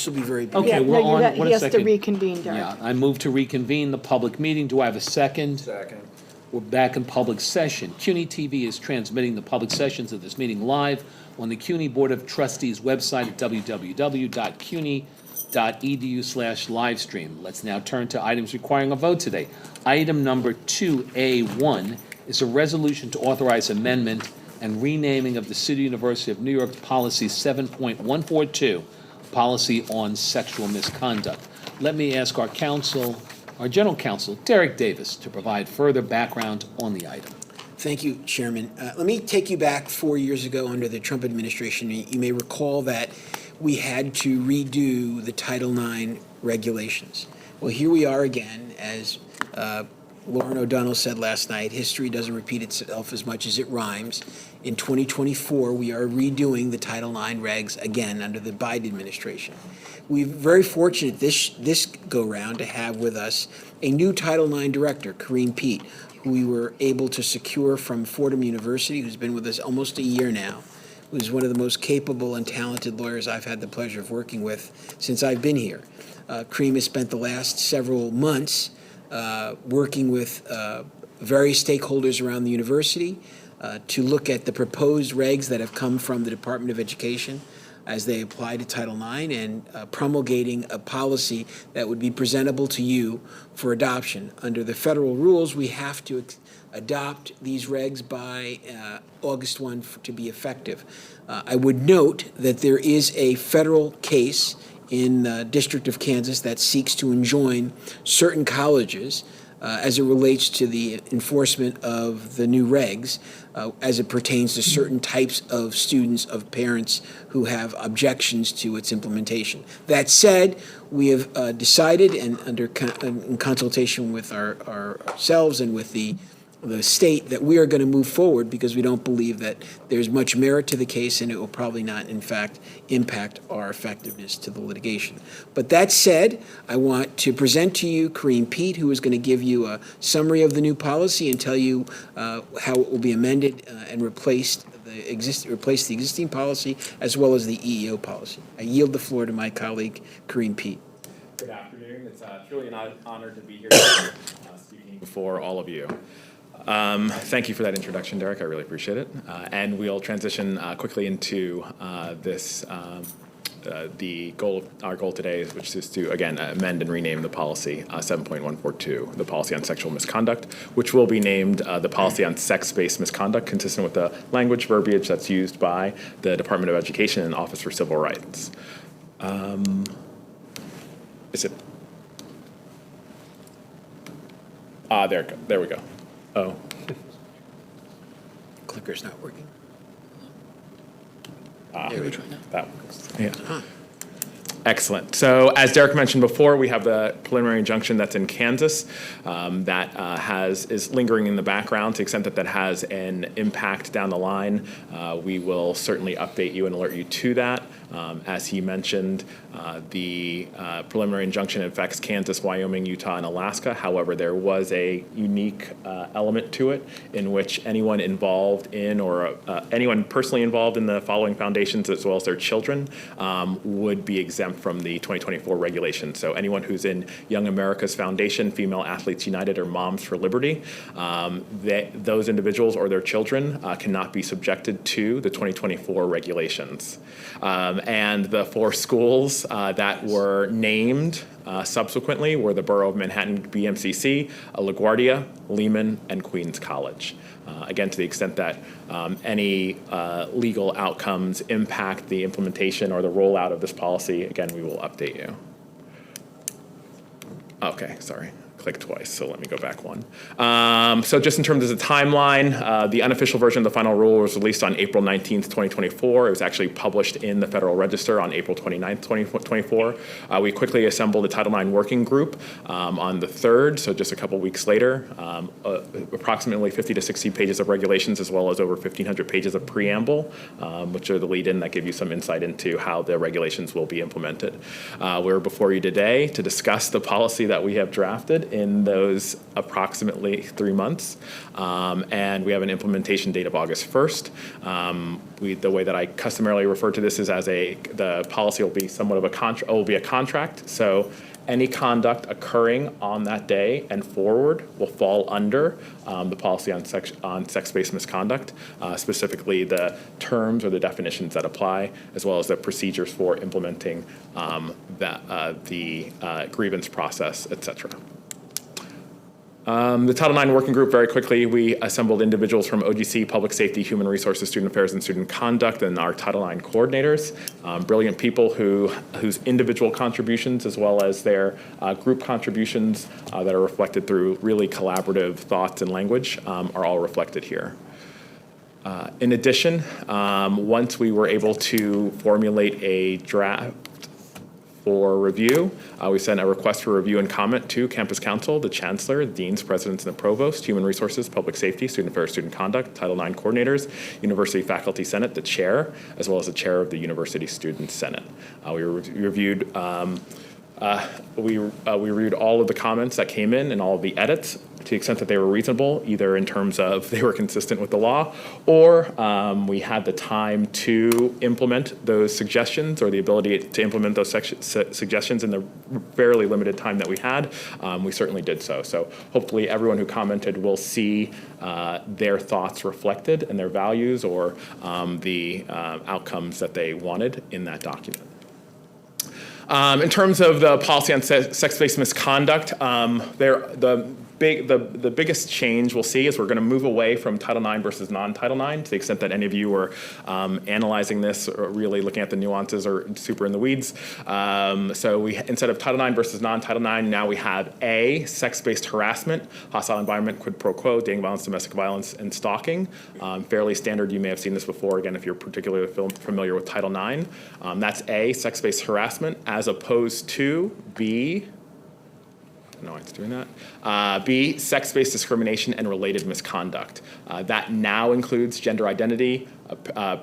This will be very brief. Okay, Yeah, we're on, he what a has to second. reconvene, Derek. Yeah, I move to reconvene the public meeting. Do I have a second? Second. We're back in public session. CUNY TV is transmitting the public sessions of this meeting live on the CUNY Board of Trustees website at www.cuny.edu/livestream. Let's now turn to items requiring a vote today. Item number 2A1 is a resolution to authorize amendment and renaming of the City University of New York's Policy 7.142, Policy on Sexual Misconduct. Let me ask our General Counsel, Derek Davis, to provide further background on the item. Thank you, Chairman. Let me take you back 4 years ago under the Trump administration. You may recall that we had to redo the Title IX regulations. Well, here we are again. As Lauren O'Donnell said last night, history doesn't repeat itself as much as it rhymes. In 2024, we are redoing the Title IX regs again under the Biden administration. We're very fortunate this go-round to have with us a new Title IX director, Kareem Pete, who we were able to secure from Fordham University, who's been with us almost a year now, who's one of the most capable and talented lawyers I've had the pleasure of working with since I've been here. Kareem has spent the last several months working with various stakeholders around the university to look at the proposed regs that have come from the Department of Education as they apply to Title IX and promulgating a policy that would be presentable to you for adoption. Under the federal rules, we have to adopt these regs by August 1 to be effective. I would note that there is a federal case in the District of Kansas that seeks to enjoin certain colleges as it relates to the enforcement of the new regs, as it pertains to certain types of students, of parents who have objections to its implementation. That said, we have decided, and in consultation with ourselves and with the state, that we are going to move forward because we don't believe that there's much merit to the case and it will probably not, in fact, impact our effectiveness to the litigation. But that said, I want to present to you Kareem Pete, who is going to give you a summary of the new policy and tell you how it will be amended and replace the existing policy as well as the EEO policy. I yield the floor to my colleague, Kareem Pete. Good afternoon. It's truly an honor to be here speaking before all of you. Thank you for that introduction, Derek. I really appreciate it. And we'll transition quickly into our goal today, which is to, again, amend and rename the policy 7.142, the policy on sexual misconduct, which will be named the policy on sex-based misconduct, consistent with the language verbiage that's used by the Department of Education and Office for Civil Rights. Is it? There we go. Oh. Clicker's not working. There we go. That works. Yeah. Excellent. So as Derek mentioned before, we have the preliminary injunction that's in Kansas that is lingering in the background. To the extent that that has an impact down the line, we will certainly update you and alert you to that. As he mentioned, the preliminary injunction affects Kansas, Wyoming, Utah, and Alaska. However, there was a unique element to it in which anyone involved in or anyone personally involved in the following foundations, as well as their children, would be exempt from the 2024 regulation. So anyone who's in Young America's Foundation, Female Athletes United, or Moms for Liberty, those individuals or their children cannot be subjected to the 2024 regulations. And the four schools that were named subsequently were the Borough of Manhattan BMCC, LaGuardia, Lehman, and Queens College. Again, to the extent that any legal outcomes impact the implementation or the rollout of this policy, again, we will update you. Okay, sorry. Click twice, so let me go back one. So just in terms of the timeline, the unofficial version of the final rule was released on April 19th, 2024. It was actually published in the Federal Register on April 29th, 2024. We quickly assembled a Title IX working group on the 3rd, so just a couple weeks later. Approximately 50 to 60 pages of regulations, as well as over 1,500 pages of preamble, which are the lead-in that give you some insight into how the regulations will be implemented. We're before you today to discuss the policy that we have drafted in those approximately 3 months. And we have an implementation date of August 1st. The way that I customarily refer to this is as the policy will be somewhat of a contract. So any conduct occurring on that day and forward will fall under the policy on sex-based misconduct, specifically the terms or the definitions that apply, as well as the procedures for implementing the grievance process, et cetera. The Title IX Working Group, very quickly, we assembled individuals from OGC, Public Safety, Human Resources, Student Affairs, and Student Conduct, and our Title IX coordinators. Brilliant people whose individual contributions, as well as their group contributions that are reflected through really collaborative thoughts and language, are all reflected here. In addition, once we were able to formulate a draft for review, we sent a request for review and comment to Campus Council, the Chancellor, Deans, Presidents, and the Provost, Human Resources, Public Safety, Student Affairs, Student Conduct, Title IX coordinators, University Faculty Senate, the Chair, as well as the Chair of the University Student Senate. We reviewed we reviewed all of the comments that came in and all of the edits to the extent that they were reasonable, either in terms of they were consistent with the law, or we had the time to implement those suggestions or the ability to implement those suggestions in the fairly limited time that we had. We certainly did so. So hopefully everyone who commented will see their thoughts reflected and their values or the outcomes that they wanted in that document. In terms of the policy on sex-based misconduct, the biggest change we'll see is we're going to move away from Title IX versus non-Title IX, to the extent that any of you were analyzing this or really looking at the nuances or super in the weeds. So we, instead of Title IX versus non-Title IX, now we have A, sex-based harassment, hostile environment, quid pro quo, dating violence, domestic violence, and stalking. Fairly standard. You may have seen this before, again, if you're particularly familiar with Title IX. That's A, sex-based harassment, as opposed to B, no, it's doing that. B, sex-based discrimination and related misconduct. That now includes gender identity,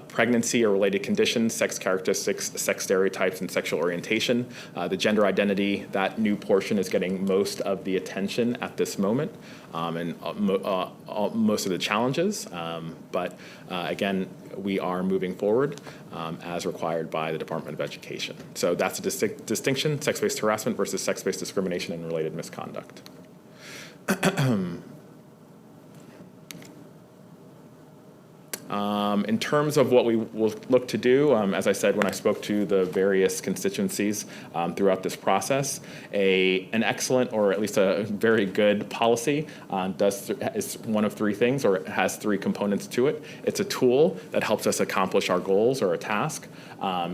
pregnancy or related conditions, sex characteristics, sex stereotypes, and sexual orientation. The gender identity, that new portion is getting most of the attention at this moment and most of the challenges. But again, we are moving forward as required by the Department of Education. So that's a distinction, sex-based harassment versus sex-based discrimination and related misconduct. In terms of what we will look to do, as I said when I spoke to the various constituencies throughout this process, an excellent or at least a very good policy is one of three things, or it has three components to it. It's a tool that helps us accomplish our goals or a task.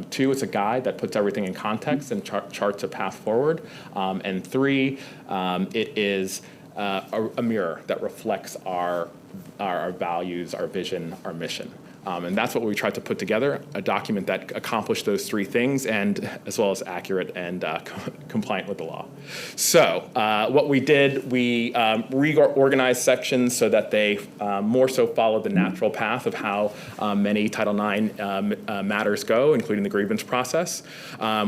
Two, it's a guide that puts everything in context and charts a path forward. And three, it is a mirror that reflects our values, our vision, our mission. And that's what we tried to put together, a document that accomplished those three things and as well as accurate and compliant with the law. So what we did, we reorganized sections so that they more so followed the natural path of how many Title IX matters go, including the grievance process.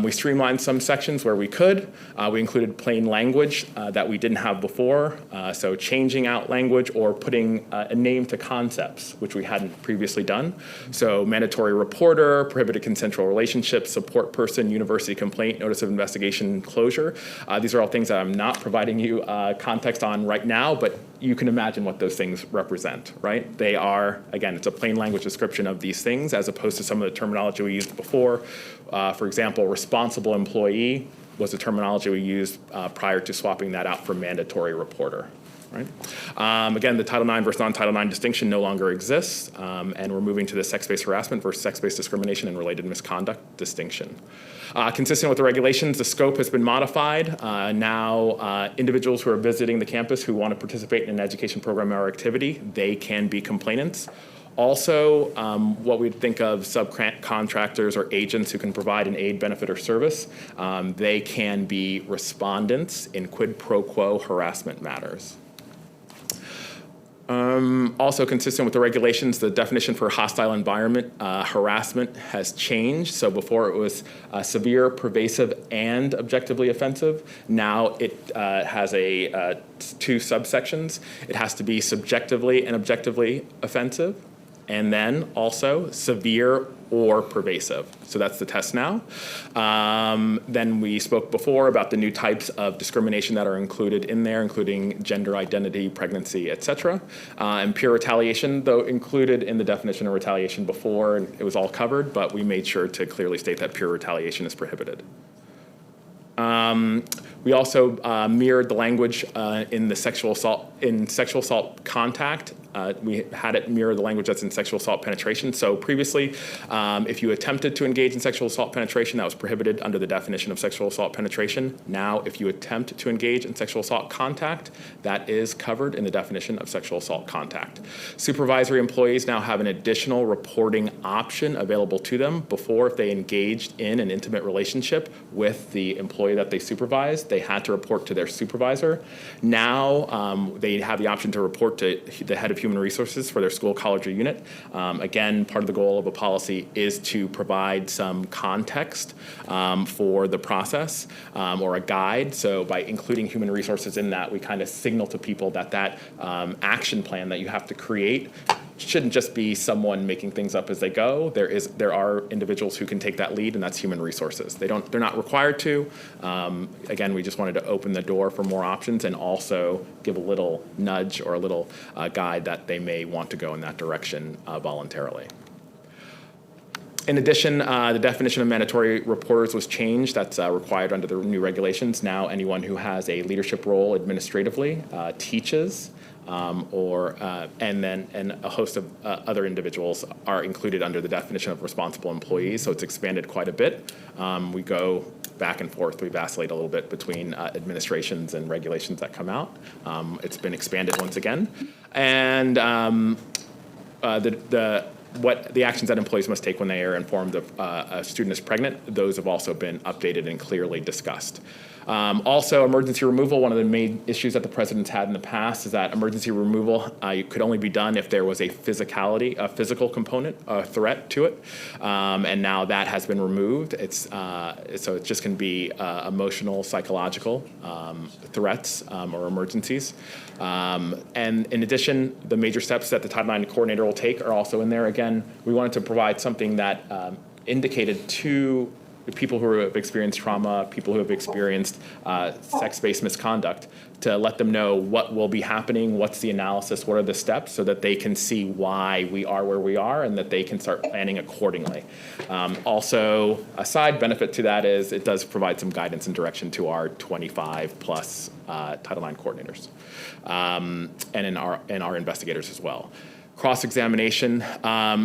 We streamlined some sections where we could. We included plain language that we didn't have before, so changing out language or putting a name to concepts, which we hadn't previously done. So mandatory reporter, prohibited consensual relationship, support person, university complaint, notice of investigation, closure. These are all things that I'm not providing you context on right now, but you can imagine what those things represent, right? They are, again, it's a plain language description of these things as opposed to some of the terminology we used before. For example, responsible employee was the terminology we used prior to swapping that out for mandatory reporter. Right? Again, the Title IX versus non-Title IX distinction no longer exists, and we're moving to the sex-based harassment versus sex-based discrimination and related misconduct distinction. Consistent with the regulations, the scope has been modified. Now, individuals who are visiting the campus who want to participate in an education program or activity, they can be complainants. Also, what we'd think of subcontractors or agents who can provide an aid, benefit, or service, they can be respondents in quid pro quo harassment matters. Also consistent with the regulations, the definition for hostile environment harassment has changed. So before it was severe, pervasive, and objectively offensive. Now it has two subsections. It has to be subjectively and objectively offensive, and then also severe or pervasive. So that's the test now. Then we spoke before about the new types of discrimination that are included in there, including gender identity, pregnancy, et cetera. And pure retaliation, though included in the definition of retaliation before, it was all covered, but we made sure to clearly state that pure retaliation is prohibited. We also mirrored the language in the sexual assault contact. We had it mirror the language that's in sexual assault penetration. So previously, if you attempted to engage in sexual assault penetration, that was prohibited under the definition of sexual assault penetration. Now, if you attempt to engage in sexual assault contact, that is covered in the definition of sexual assault contact. Supervisory employees now have an additional reporting option available to them. Before, if they engaged in an intimate relationship with the employee that they supervised, they had to report to their supervisor. Now, they have the option to report to the head of human resources for their school, college, or unit. Again, part of the goal of a policy is to provide some context for the process or a guide. So by including human resources in that, we kind of signal to people that action plan that you have to create shouldn't just be someone making things up as they go. There are individuals who can take that lead, and that's human resources. They're not required to. Again, we just wanted to open the door for more options and also give a little nudge or a little guide that they may want to go in that direction voluntarily. In addition, the definition of mandatory reporters was changed. That's required under the new regulations. Now, anyone who has a leadership role administratively, teaches, and a host of other individuals are included under the definition of responsible employees. So it's expanded quite a bit. We go back and forth. We vacillate a little bit between administrations and regulations that come out. It's been expanded once again. And what the actions that employees must take when they are informed of a student is pregnant, those have also been updated and clearly discussed. Also, emergency removal, one of the main issues that the president's had in the past is that emergency removal could only be done if there was a physical component, a threat to it. And now that has been removed. So it just can be emotional, psychological threats or emergencies. And in addition, the major steps that the Title IX coordinator will take are also in there. Again, we wanted to provide something that indicated to the people who have experienced trauma, people who have experienced sex-based misconduct, to let them know what will be happening, what's the analysis, what are the steps, so that they can see why we are where we are and that they can start planning accordingly. Also, a side benefit to that is it does provide some guidance and direction to our 25-plus Title IX coordinators and in our investigators as well. Cross-examination.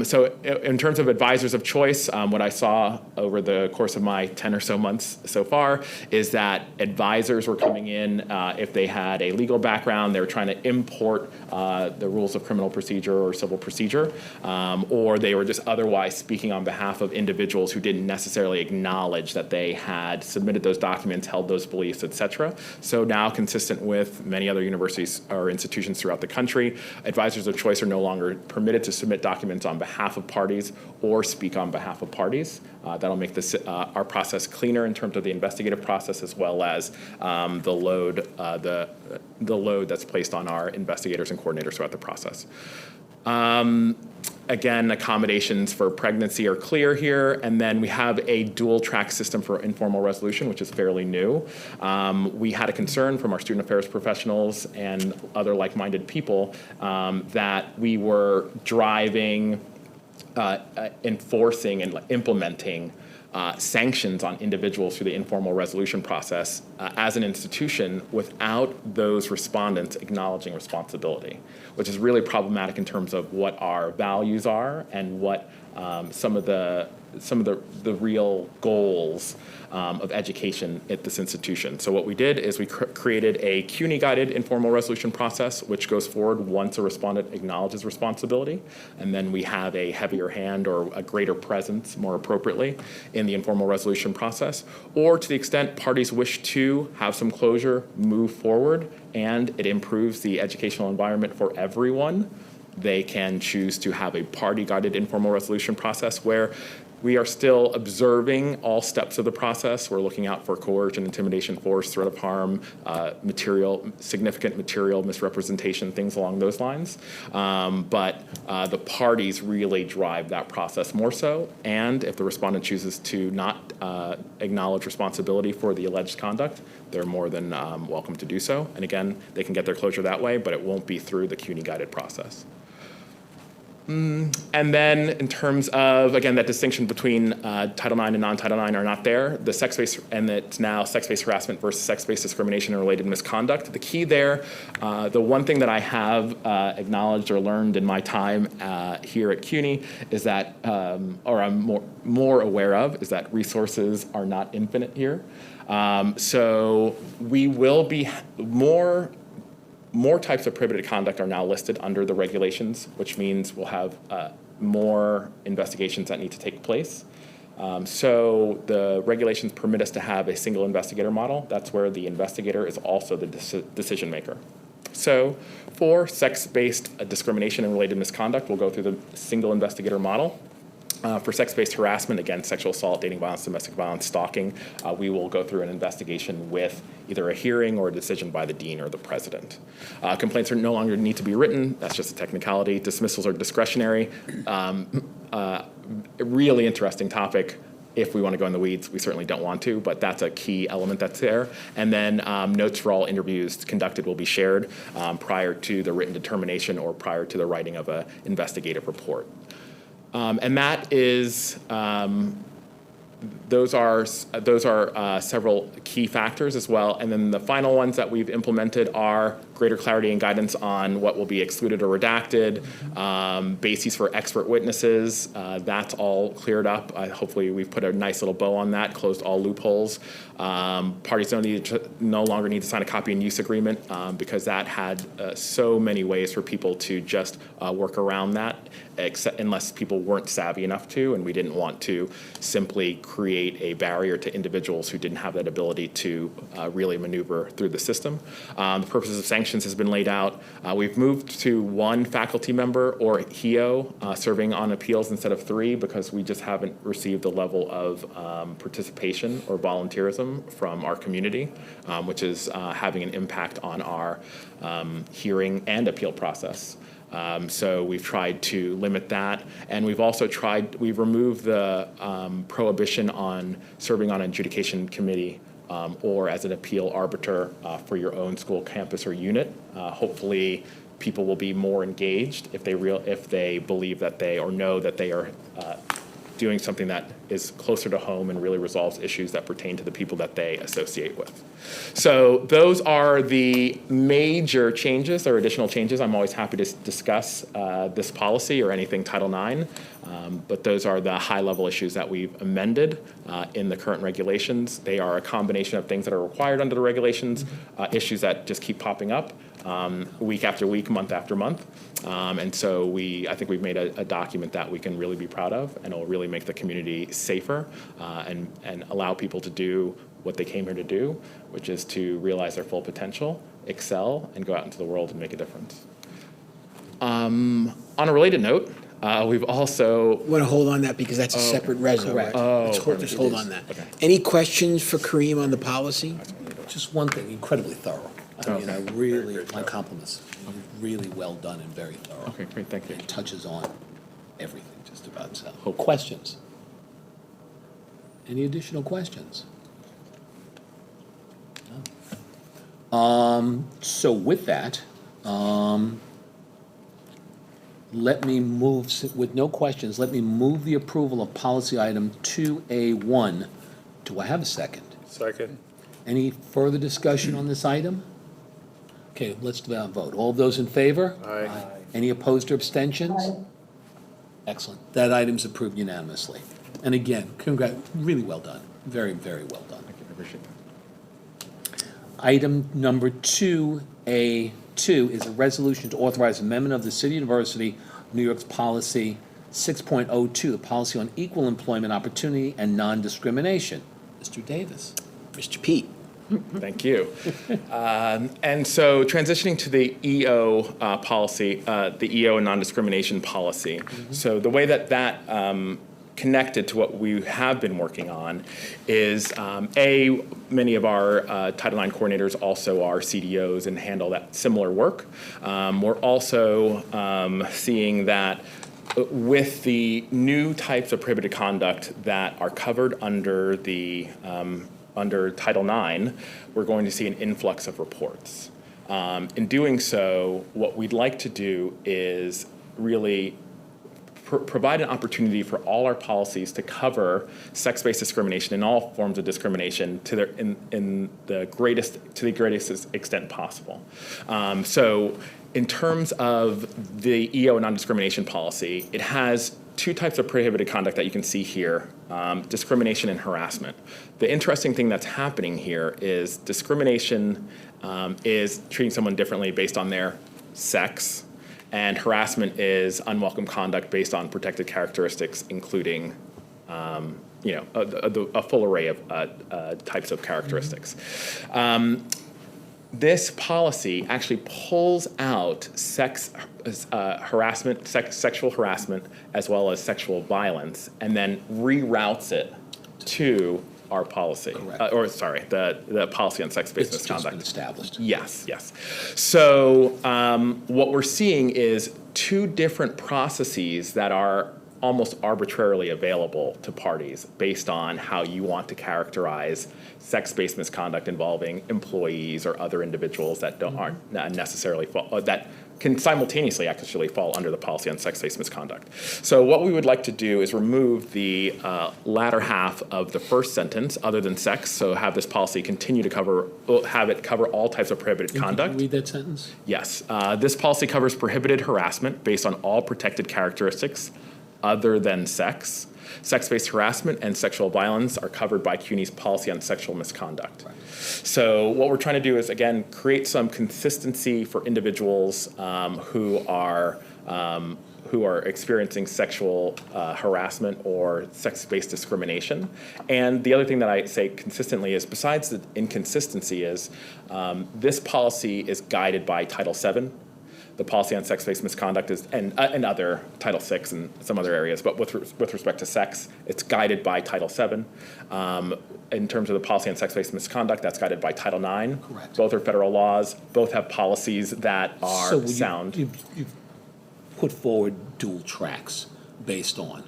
So in terms of advisors of choice, what I saw over the course of my 10 or so months so far is that advisors were coming in if they had a legal background, they were trying to import the rules of criminal procedure or civil procedure, or they were just otherwise speaking on behalf of individuals who didn't necessarily acknowledge that they had submitted those documents, held those beliefs, et cetera. So now, consistent with many other universities or institutions throughout the country, advisors of choice are no longer permitted to submit documents on behalf of parties or speak on behalf of parties. That'll make our process cleaner in terms of the investigative process, as well as the load that's placed on our investigators and coordinators throughout the process. Again, accommodations for pregnancy are clear here, and then we have a dual-track system for informal resolution, which is fairly new. We had a concern from our student affairs professionals and other like-minded people that we were driving, enforcing, and implementing sanctions on individuals through the informal resolution process as an institution without those respondents acknowledging responsibility, which is really problematic in terms of what our values are and what some of the some of the real goals of education at this institution. So what we did is we created a CUNY-guided informal resolution process, which goes forward once a respondent acknowledges responsibility, and then we have a heavier hand or a greater presence, more appropriately, in the informal resolution process. Or to the extent parties wish to have some closure, move forward, and it improves the educational environment for everyone, they can choose to have a party-guided informal resolution process where we are still observing all steps of the process. We're looking out for coercion, intimidation, force, threat of harm, significant material misrepresentation, things along those lines. But the parties really drive that process more so. And if the respondent chooses to not acknowledge responsibility for the alleged conduct, they're more than welcome to do so. And again, they can get their closure that way, but it won't be through the CUNY-guided process. And then in terms of, again, that distinction between Title IX and non-Title IX are not there. The sex-based, and it's now sex-based harassment versus sex-based discrimination and related misconduct. The key there, the one thing that I have acknowledged or learned in my time here at CUNY is that, or I'm more aware of, is that resources are not infinite here. So we will be more types of prohibited conduct are now listed under the regulations, which means we'll have more investigations that need to take place. So the regulations permit us to have a single investigator model. That's where the investigator is also the decision maker. So for sex-based discrimination and related misconduct, we'll go through the single investigator model. For sex-based harassment, again, sexual assault, dating violence, domestic violence, stalking, we will go through an investigation with either a hearing or a decision by the dean or the president. Complaints are no longer need to be written. That's just a technicality. Dismissals are discretionary. A really interesting topic. If we want to go in the weeds, we certainly don't want to, but that's a key element that's there. And then notes for all interviews conducted will be shared prior to the written determination or prior to the writing of an investigative report. And that is, those are several key factors as well. And then the final ones that we've implemented are greater clarity and guidance on what will be excluded or redacted, bases for expert witnesses. That's all cleared up. Hopefully we've put a nice little bow on that, closed all loopholes. Parties no longer need to sign a copy and use agreement because that had so many ways for people to just work around that, unless people weren't savvy enough to, and we didn't want to simply create a barrier to individuals who didn't have that ability to really maneuver through the system. The purposes of sanctions has been laid out. We've moved to one faculty member or HEO serving on appeals instead of 3 because we just haven't received the level of participation or volunteerism from our community, which is having an impact on our hearing and appeal process. So we've tried to limit that, and we've removed the prohibition on serving on an adjudication committee or as an appeal arbiter for your own school, campus, or unit. Hopefully, people will be more engaged if they believe that they or know that they are doing something that is closer to home and really resolves issues that pertain to the people that they associate with. So those are the major changes. There are additional changes. I'm always happy to discuss this policy or anything Title IX, but those are the high-level issues that we've amended in the current regulations. They are a combination of things that are required under the regulations, issues that just keep popping up week after week, month after month. And so I think we've made a document that we can really be proud of, and it will really make the community safer and allow people to do what they came here to do, which is to realize their full potential, excel, and go out into the world and make a difference. On a related note, we've also... Want to hold on that because that's a separate resolution. Correct. Just hold on that. Okay. Any questions for Kareem on the policy? Just one thing, incredibly thorough. I mean, I really, my compliments. Really well done and very thorough. Okay, great, thank you. It touches on everything, just about so. Questions? Any additional questions? No. So with that, let me move, with no questions, let me move the approval of policy item 2A1. Do I have a second? Second. Any further discussion on this item? Okay, let's vote. All those in favor? Aye. Any opposed or abstentions? Excellent. That item's approved unanimously. And again, really well done. Very, very well done. Thank you. I appreciate that. Item number 2A2 is a resolution to authorize amendment of the City University of New York's policy 6.02, the policy on equal employment opportunity and non-discrimination. Mr. Davis. Mr. Pete. Thank you. And so transitioning to the EO policy, the EO and non-discrimination policy. So the way that connected to what we have been working on is, many of our Title IX coordinators also are CDOs and handle that similar work. We're also seeing that with the new types of prohibited conduct that are covered under the under Title IX, we're going to see an influx of reports. In doing so, what we'd like to do is really provide an opportunity for all our policies to cover sex-based discrimination and all forms of discrimination to the greatest extent possible. So in terms of the EO and non-discrimination policy, it has two types of prohibited conduct that you can see here, discrimination and harassment. The interesting thing that's happening here is discrimination is treating someone differently based on their sex, and harassment is unwelcome conduct based on protected characteristics, including a full array of types of characteristics. This policy actually pulls out harassment, sexual harassment, as well as sexual violence, and then reroutes it to our policy. Correct. The policy on sex-based It's just misconduct. been established. Yes. So what we're seeing is two different processes that are almost arbitrarily available to parties based on how you want to characterize sex-based misconduct involving employees or other individuals that aren't necessarily that can simultaneously actually fall under the policy on sex-based misconduct. So what we would like to do is remove the latter half of the first sentence, other than sex, so have this policy continue to cover all types of prohibited conduct. Can you read that sentence? Yes. This policy covers prohibited harassment based on all protected characteristics other than sex. Sex-based harassment and sexual violence are covered by CUNY's policy on sexual misconduct. Right. So what we're trying to do is, again, create some consistency for individuals who are experiencing sexual harassment or sex-based discrimination. And the other thing that I say consistently is, besides the inconsistency, is this policy is guided by Title VII. The policy on sex-based misconduct is, and other Title VI and some other areas, but with respect to sex, it's guided by Title VII. In terms of the policy on sex-based misconduct, that's guided by Title IX. Correct. Both are federal laws. Both have policies that are sound. You've put forward dual tracks based on.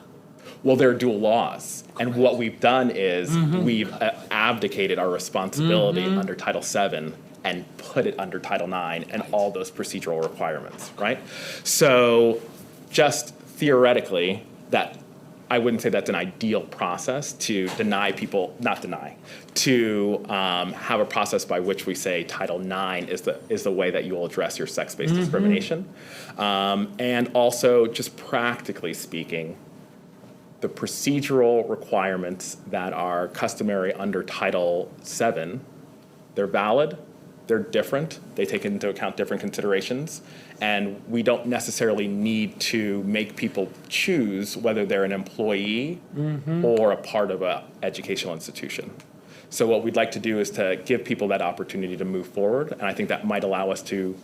Well, there are dual laws. Correct. And what we've done is we've abdicated our responsibility under Title VII and put it under Title IX and all those procedural requirements, right? So just theoretically, that I wouldn't say that's an ideal process to deny people, to have a process by which we say Title IX is the way that you will address your sex-based discrimination. And also, just practically speaking, the procedural requirements that are customary under Title VII, they're valid. They're different. They take into account different considerations. And we don't necessarily need to make people choose whether they're an employee or a part of an educational institution. So what we'd like to do is to give people that opportunity to move forward. And I think that might allow us to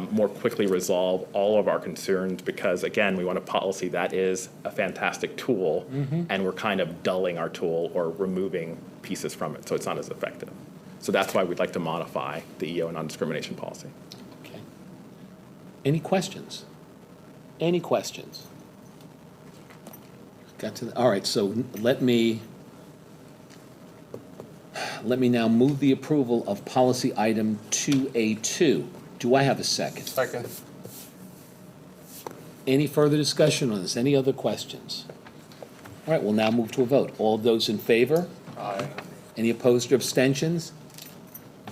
more quickly resolve all of our concerns, because, again, we want a policy that is a fantastic tool, and we're kind of dulling our tool or removing pieces from it so it's not as effective. So that's why we'd like to modify the EO and non-discrimination policy. Okay. Any questions? Any questions? All right, so let me now move the approval of policy item 2A2. Do I have a second? Second. Any further discussion on this? Any other questions? All right, we'll now move to a vote. All those in favor? Aye. Any opposed or abstentions?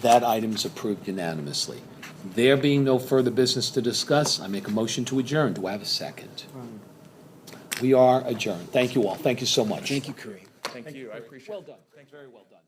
That item is approved unanimously. There being no further business to discuss, I make a motion to adjourn. Do I have a second? We are adjourned. Thank you all. Thank you so much. Thank you, Kareem. Thank you, I appreciate it. Well done. Very well done.